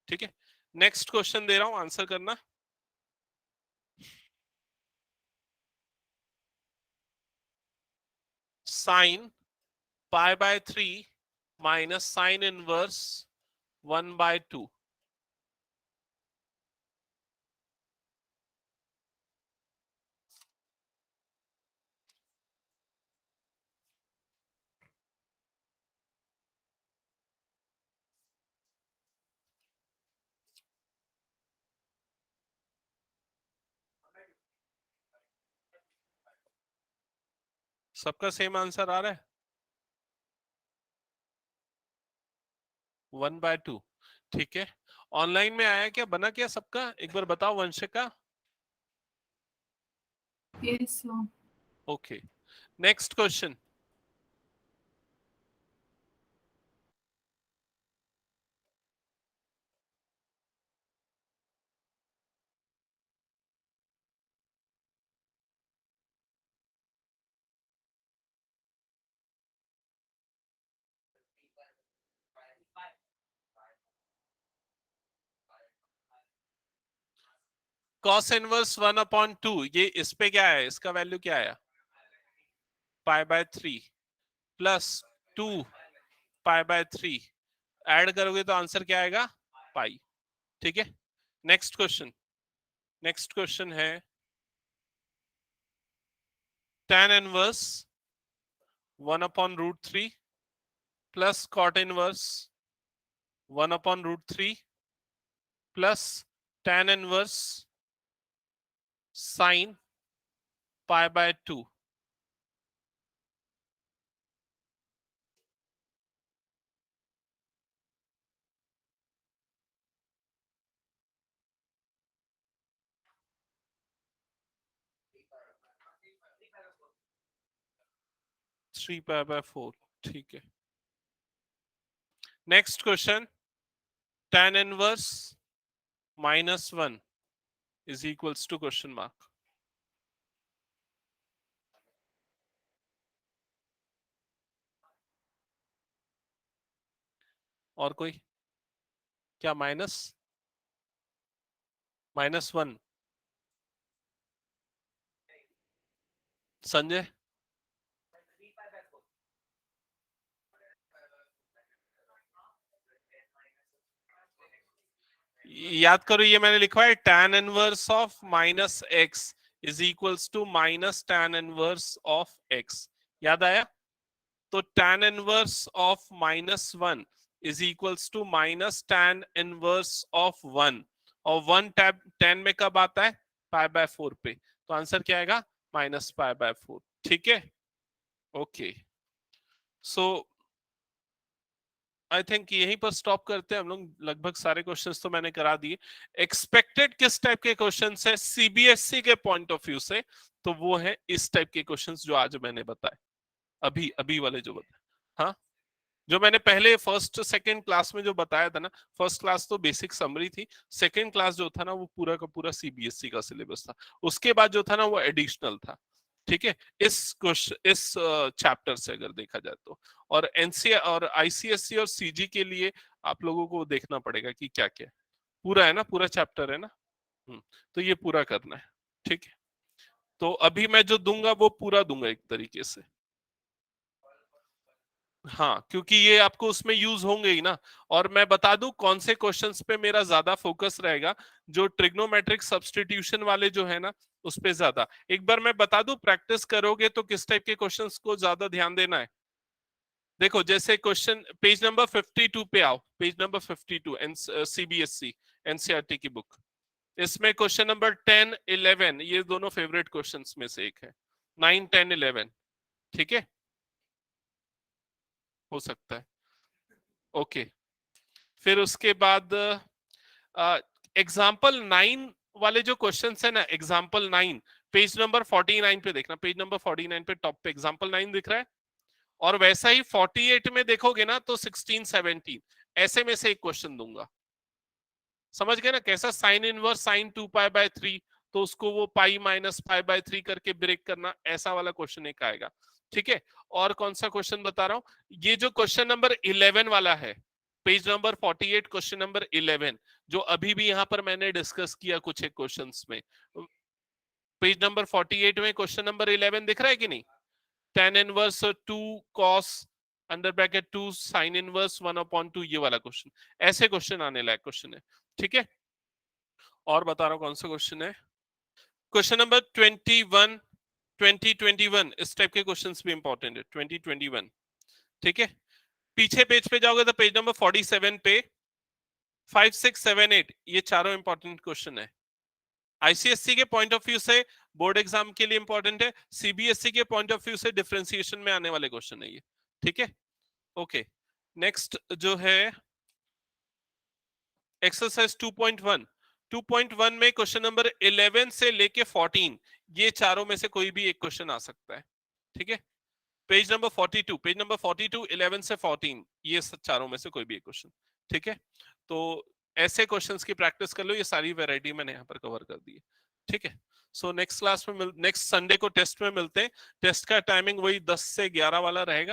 ठीक है, नेक्स्ट क्वेश्चन दे रहा हूं, आंसर करना। Sine π/3 minus sine inverse 1/2। सबका सेम आंसर आ रहा है 1/2। ठीक है, ऑनलाइन में आया क्या, बना क्या सबका, एक बार बताओ Vanshika. Yes sir. Okay, next question. cos inverse 1/2, ये इस पे क्या है, इसका वैल्यू क्या है, π/3 प्लस 2 π/3, ऐड करोगे तो आंसर क्या आएगा, पाई। ठीक है, नेक्स्ट क्वेश्चन। नेक्स्ट क्वेश्चन है tan inverse 1/√3 plus cot inverse 1/√3 plus tan inverse sin π/2। 3π/4। ठीक है, next question, tan inverse -1 is equals to question mark. और कोई, क्या -1, संजय। याद करो, ये मैंने लिखा है tan inverse of -x is equals to minus tan inverse of x। याद आया, तो tan inverse of -1 is equals to minus tan inverse of 1, और 1 टैब 10 में कब आता है, π/4 पे, तो आंसर क्या आएगा, -π/4। ठीक है, ओके, सो आई थिंक यहीं पर स्टॉप करते हैं हम लोग, लगभग सारे क्वेश्चंस तो मैंने करा दिए। एक्सपेक्टेड किस टाइप के क्वेश्चंस है सीबीएसई के पॉइंट ऑफ व्यू से, तो वो है इस टाइप के क्वेश्चंस जो आज मैंने बताए, अभी अभी वाले जो बताए। हाँ, जो मैंने पहले फर्स्ट सेकंड क्लास में जो बताया था ना, फर्स्ट क्लास तो बेसिक समरी थी, सेकंड क्लास जो था ना वो पूरा का पूरा सीबीएसई का सिलेबस था, उसके बाद जो था ना वो एडिशनल था। ठीक है, इस क्वेश्चन इस चैप्टर से अगर देखा जाए तो, और एनसीए और आईसीएसई और सीजी के लिए आप लोगों को देखना पड़ेगा कि क्या क्या पूरा है ना, पूरा चैप्टर है ना। तो ये पूरा करना है। ठीक है, तो अभी मैं जो दूंगा वो पूरा दूंगा एक तरीके से। हाँ, क्योंकि ये आपको उसमें यूज होंगे ही ना। और मैं बता दूं कौन से क्वेश्चंस पे मेरा ज्यादा फोकस रहेगा, जो ट्रिग्नोमेट्रिक सब्स्टिट्यूशन वाले जो है ना, उस पे ज्यादा। एक बार मैं बता दूं, प्रैक्टिस करोगे तो किस टाइप के क्वेश्चंस को ज्यादा ध्यान देना है। देखो, जैसे क्वेश्चन पेज नंबर 52 पे आओ, पेज नंबर 52 सीबीएसई एनसीईआरटी की बुक, इसमें क्वेश्चन नंबर 10 11 ये दोनों फेवरेट क्वेश्चंस में से एक है, 9 10 11। ठीक है, हो सकता है। ओके, फिर उसके बाद एग्जाम्पल 9 वाले जो क्वेश्चन है ना, एग्जाम्पल 9 पेज नंबर 49 पे देखना, पेज नंबर 49 पे टॉप पे एग्जाम्पल 9 दिख रहा है, और वैसा ही 48 में देखोगे ना तो 16 17 ऐसे में से एक क्वेश्चन दूंगा। समझ गए ना, कैसा, साइन इनवर्स साइन 2π/3, तो उसको वो पाई माइनस π/3 करके ब्रेक करना, ऐसा वाला क्वेश्चन एक आएगा। ठीक है, और कौन सा क्वेश्चन बता रहा हूं, ये जो क्वेश्चन नंबर 11 वाला है, पेज नंबर 48 क्वेश्चन नंबर 11, जो अभी भी यहां पर मैंने डिस्कस किया कुछ एक क्वेश्चंस में, पेज नंबर 48 में क्वेश्चन नंबर 11 दिख रहा है कि नहीं, tan inverse 2 cos under bracket 2 sin inverse 1/2, ये वाला क्वेश्चन, ऐसे क्वेश्चन आने लायक क्वेश्चन है। ठीक है, और बता रहा हूं कौन सा क्वेश्चन है, क्वेश्चन नंबर 21 2021, इस टाइप के क्वेश्चंस भी इंपॉर्टेंट है, 2021। ठीक है, पीछे पेज पे जाओगे तो पेज नंबर 47 पे 5 6 7 8 ये चारों इंपॉर्टेंट क्वेश्चन है। आईसीएससी के पॉइंट ऑफ व्यू से बोर्ड एग्जाम के लिए इंपॉर्टेंट है, सीबीएसई के पॉइंट ऑफ व्यू से डिफरेंशिएशन में आने वाले क्वेश्चन है ये, ठीक है। ओके, नेक्स्ट जो है एक्सरसाइज 2.1। 2.1 में क्वेश्चन नंबर 11 से लेके 14, ये चारों में से कोई भी एक क्वेश्चन आ सकता है, ठीक है। पेज नंबर 42, पेज नंबर 42, 11 से 14, ये चारों में से कोई भी एक क्वेश्चन, ठीक है। तो ऐसे क्वेश्चंस की प्रैक्टिस कर लो, ये सारी वैरायटी मैंने यहाँ पर कवर कर दी है, ठीक है। सो नेक्स्ट क्लास में नेक्स्ट संडे को टेस्ट में मिलते हैं। टेस्ट का टाइमिंग वही 10 से 11 वाला रहेगा।